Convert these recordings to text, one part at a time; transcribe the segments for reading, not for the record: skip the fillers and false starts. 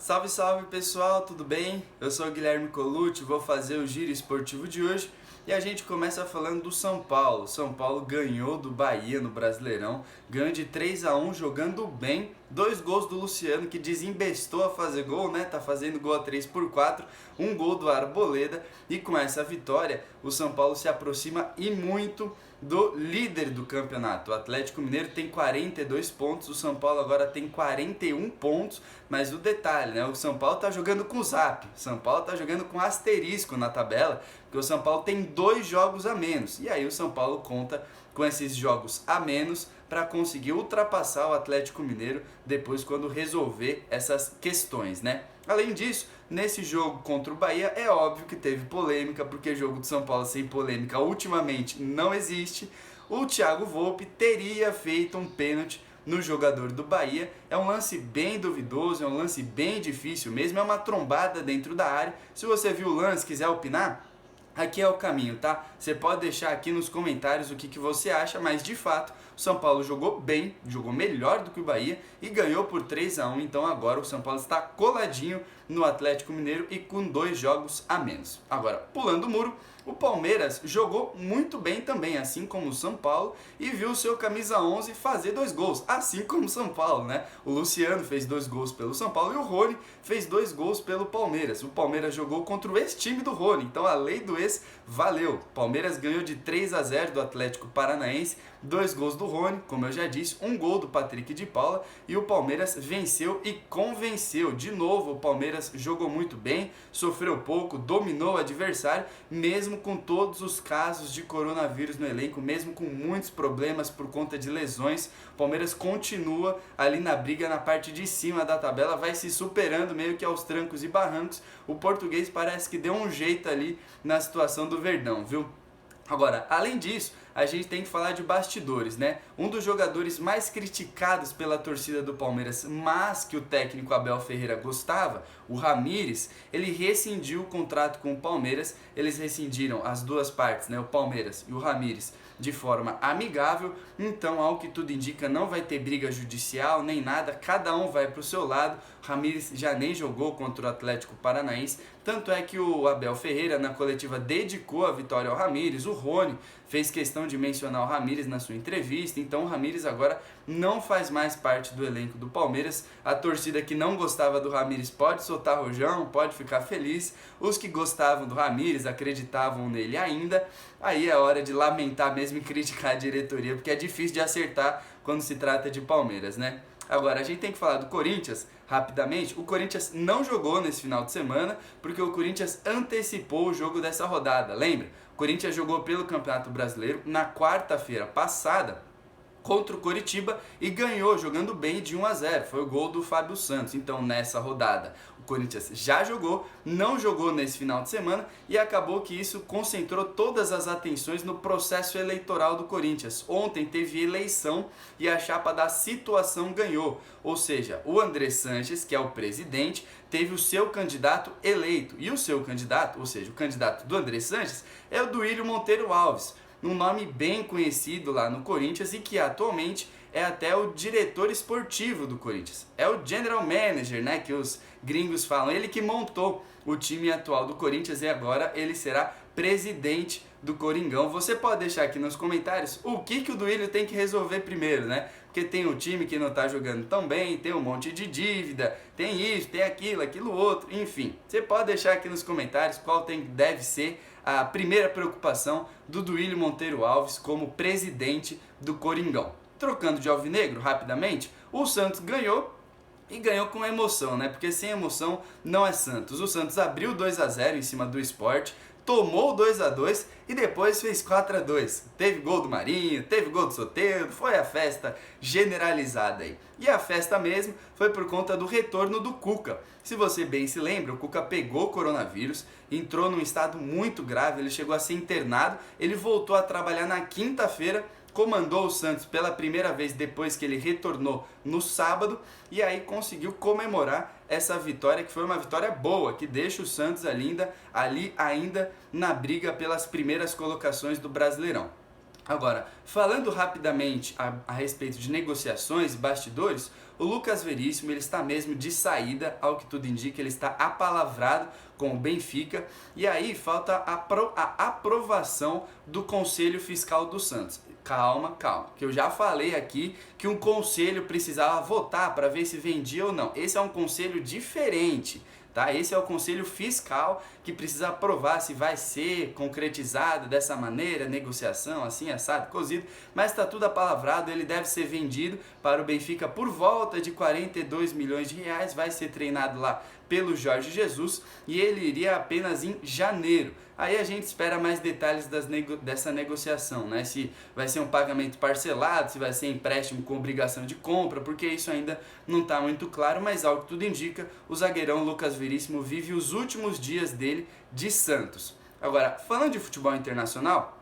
Salve, salve pessoal, tudo bem? Eu sou o Guilherme Colucci, vou fazer o giro esportivo de hoje e a gente começa falando do São Paulo. São Paulo ganhou do Bahia no Brasileirão, ganhou de 3-1 jogando bem, 2 gols do Luciano que desembestou a fazer gol, né? Tá fazendo gol a 3x4, um gol do Arboleda e com essa vitória o São Paulo se aproxima e muito do líder do campeonato. O Atlético Mineiro tem 42 pontos, o São Paulo agora tem 41 pontos, mas o detalhe, né? O São Paulo tá jogando com zap, o São Paulo tá jogando com asterisco na tabela, porque o São Paulo tem 2 jogos a menos, e aí o São Paulo conta com esses jogos a menos para conseguir ultrapassar o Atlético Mineiro depois quando resolver essas questões, né? Além disso, nesse jogo contra o Bahia, é óbvio que teve polêmica, porque jogo de São Paulo sem polêmica ultimamente não existe. O Thiago Volpi teria feito um pênalti no jogador do Bahia. É um lance bem duvidoso, é um lance bem difícil mesmo, é uma trombada dentro da área. Se você viu o lance, quiser opinar, aqui é o caminho, tá? Você pode deixar aqui nos comentários o que você acha, mas de fato o São Paulo jogou bem, jogou melhor do que o Bahia e ganhou por 3-1, então agora o São Paulo está coladinho no Atlético Mineiro e com 2 jogos a menos. Agora, pulando o muro, o Palmeiras jogou muito bem também, assim como o São Paulo, e viu o seu camisa 11 fazer 2 gols, assim como o São Paulo, né? O Luciano fez 2 gols pelo São Paulo e o Rony fez 2 gols pelo Palmeiras. O Palmeiras jogou contra o ex-time do Rony, então a lei do ex valeu. O Palmeiras ganhou de 3-0 do Atlético Paranaense, 2 gols do Rony, como eu já disse, 1 gol do Patrick de Paula, e o Palmeiras venceu e convenceu. De novo, o Palmeiras jogou muito bem, sofreu pouco, dominou o adversário, mesmo com todos os casos de coronavírus no elenco, mesmo com muitos problemas por conta de lesões. O Palmeiras continua ali na briga na parte de cima da tabela, vai se superando meio que aos trancos e barrancos. O português parece que deu um jeito ali na situação do Verdão, viu? Agora, além disso, a gente tem que falar de bastidores, né? Um dos jogadores mais criticados pela torcida do Palmeiras, mas que o técnico Abel Ferreira gostava, o Ramires, ele rescindiu o contrato com o Palmeiras. Eles rescindiram as duas partes, né? O Palmeiras e o Ramires, de forma amigável. Então, ao que tudo indica, não vai ter briga judicial nem nada, cada um vai para o seu lado. Ramires já nem jogou contra o Atlético Paranaense, tanto é que o Abel Ferreira na coletiva dedicou a vitória ao Ramires. O Rony fez questão de mencionar o Ramires na sua entrevista, então o Ramires agora não faz mais parte do elenco do Palmeiras. A torcida que não gostava do Ramires pode soltar rojão, pode ficar feliz. Os que gostavam do Ramires, acreditavam nele ainda, aí é hora de lamentar mesmo e criticar a diretoria, porque é difícil de acertar quando se trata de Palmeiras, né? Agora, a gente tem que falar do Corinthians rapidamente. O Corinthians não jogou nesse final de semana porque o Corinthians antecipou o jogo dessa rodada, lembra? O Corinthians jogou pelo Campeonato Brasileiro na quarta-feira passada contra o Coritiba e ganhou jogando bem de 1-0, foi o gol do Fábio Santos. Então nessa rodada o Corinthians já jogou, não jogou nesse final de semana e acabou que isso concentrou todas as atenções no processo eleitoral do Corinthians. Ontem teve eleição e a chapa da situação ganhou, ou seja, o André Sanches, que é o presidente, teve o seu candidato eleito, e o seu candidato, ou seja, o candidato do André Sanches, é o Duílio Monteiro Alves, um nome bem conhecido lá no Corinthians e que atualmente é até o diretor esportivo do Corinthians. É o general manager, né, que os gringos falam. Ele que montou o time atual do Corinthians e agora ele será presidente do Coringão. Você pode deixar aqui nos comentários o que o Duílio tem que resolver primeiro, né? Porque tem um time que não está jogando tão bem, tem um monte de dívida, tem isso, tem aquilo outro, enfim. Você pode deixar aqui nos comentários qual deve ser a primeira preocupação do Duílio Monteiro Alves como presidente do Coringão. Trocando de alvinegro rapidamente, o Santos ganhou e ganhou com emoção, né? Porque sem emoção não é Santos. O Santos abriu 2-0 em cima do Sport, tomou 2-2 e depois fez 4-2. Teve gol do Marinho, teve gol do Soteldo, foi a festa generalizada aí. E a festa mesmo foi por conta do retorno do Cuca. Se você bem se lembra, o Cuca pegou coronavírus, entrou num estado muito grave, ele chegou a ser internado, ele voltou a trabalhar na quinta-feira, comandou o Santos pela primeira vez depois que ele retornou no sábado e aí conseguiu comemorar essa vitória, que foi uma vitória boa, que deixa o Santos ali ainda na briga pelas primeiras colocações do Brasileirão. Agora, falando rapidamente a respeito de negociações e bastidores, O Lucas Veríssimo, ele está mesmo de saída, ao que tudo indica, ele está apalavrado com o Benfica, e aí falta a aprovação do Conselho Fiscal do Santos. Calma, que eu já falei aqui que um conselho precisava votar para ver se vendia ou não. Esse é um conselho diferente, tá? Esse é o conselho fiscal que precisa aprovar se vai ser concretizado dessa maneira, negociação, assim, assado, cozido, mas está tudo apalavrado, ele deve ser vendido para o Benfica por volta de 42 milhões de reais, vai ser treinado lá pelo Jorge Jesus e ele iria apenas em janeiro. Aí a gente espera mais detalhes dessa negociação, né? Se vai ser um pagamento parcelado, se vai ser empréstimo com obrigação de compra, porque isso ainda não está muito claro, mas ao que tudo indica, o zagueirão Lucas Veríssimo vive os últimos dias dele de Santos. Agora, falando de futebol internacional,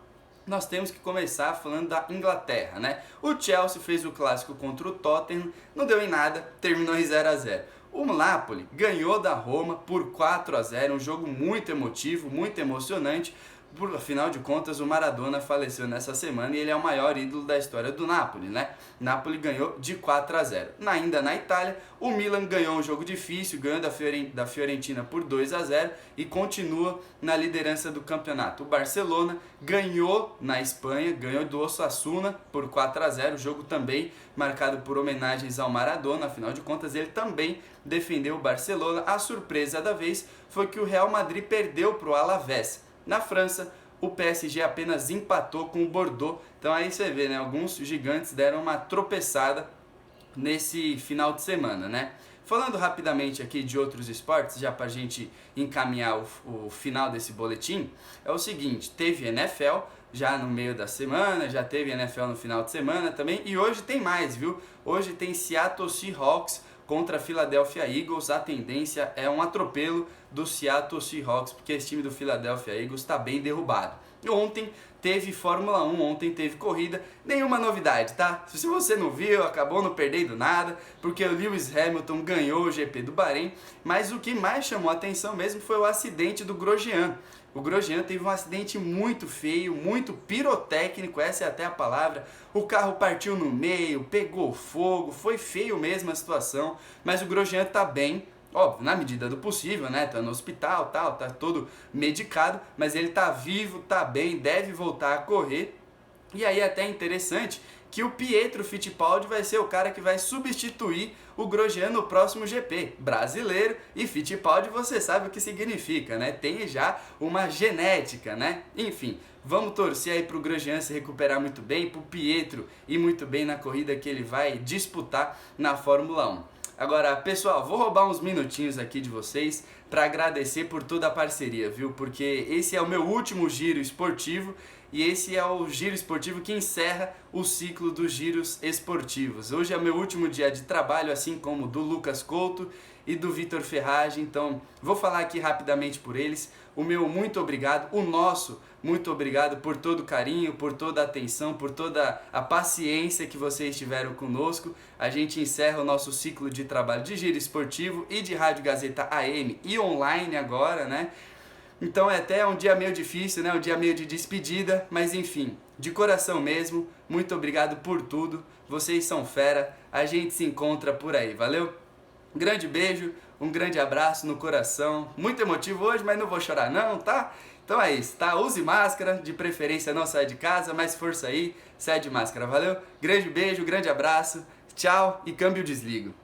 nós temos que começar falando da Inglaterra, né? O Chelsea fez o clássico contra o Tottenham, não deu em nada, terminou em 0-0. O Napoli ganhou da Roma por 4-0, um jogo muito emotivo, muito emocionante. Afinal de contas, o Maradona faleceu nessa semana e ele é o maior ídolo da história do Napoli, né? Napoli ganhou de 4-0. Ainda na Itália, o Milan ganhou um jogo difícil, ganhou da Fiorentina por 2-0 e continua na liderança do campeonato. O Barcelona ganhou na Espanha, ganhou do Osasuna por 4-0, o jogo também marcado por homenagens ao Maradona, afinal de contas ele também defendeu o Barcelona. A surpresa da vez foi que o Real Madrid perdeu para o Alavés. Na França, o PSG apenas empatou com o Bordeaux. Então aí você vê, né? Alguns gigantes deram uma tropeçada nesse final de semana, né? Falando rapidamente aqui de outros esportes, já para a gente encaminhar o final desse boletim, é o seguinte, teve NFL já no meio da semana, já teve NFL no final de semana também, e hoje tem mais, viu? Hoje tem Seattle Seahawks contra a Philadelphia Eagles. A tendência é um atropelo do Seattle Seahawks, porque esse time do Philadelphia Eagles está bem derrubado. E ontem teve Fórmula 1, ontem teve corrida, nenhuma novidade, tá? Se você não viu, acabou não perdendo nada, porque o Lewis Hamilton ganhou o GP do Bahrein, mas o que mais chamou a atenção mesmo foi o acidente do Grosjean. O Grosjean teve um acidente muito feio, muito pirotécnico, essa é até a palavra. O carro partiu no meio, pegou fogo, foi feio mesmo a situação, mas o Grosjean tá bem, óbvio, na medida do possível, né? Tá no hospital, tal, tá todo medicado, mas ele tá vivo, tá bem, deve voltar a correr. E aí é até interessante que o Pietro Fittipaldi vai ser o cara que vai substituir o Grosjean no próximo GP. Brasileiro e Fittipaldi, você sabe o que significa, né? Tem já uma genética, né? Enfim, vamos torcer aí pro Grosjean se recuperar muito bem, pro Pietro ir muito bem na corrida que ele vai disputar na Fórmula 1. Agora, pessoal, vou roubar uns minutinhos aqui de vocês para agradecer por toda a parceria, viu? Porque esse é o meu último giro esportivo e esse é o giro esportivo que encerra o ciclo dos giros esportivos. Hoje é o meu último dia de trabalho, assim como o do Lucas Couto e do Vitor Ferragem, então vou falar aqui rapidamente por eles. O meu muito obrigado, o nosso muito obrigado por todo o carinho, por toda a atenção, por toda a paciência que vocês tiveram conosco. A gente encerra o nosso ciclo de trabalho de giro esportivo e de Rádio Gazeta AM e online agora, né? Então é até um dia meio difícil, né? Um dia meio de despedida, mas enfim, de coração mesmo, muito obrigado por tudo. Vocês são fera, a gente se encontra por aí, valeu? Um grande beijo, um grande abraço no coração. Muito emotivo hoje, mas não vou chorar não, tá? Então é isso, tá? Use máscara, de preferência não saia de casa, mas força aí, sai de máscara, valeu? Grande beijo, grande abraço, tchau e câmbio desligo.